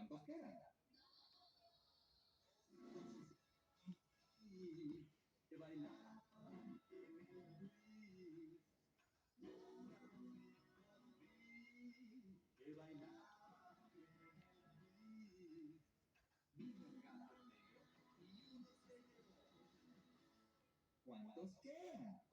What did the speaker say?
¿Cuántos quedan? Que bailar. Que bailar. Vino el gato negro y uno se llevó. ¿Cuántos quedan?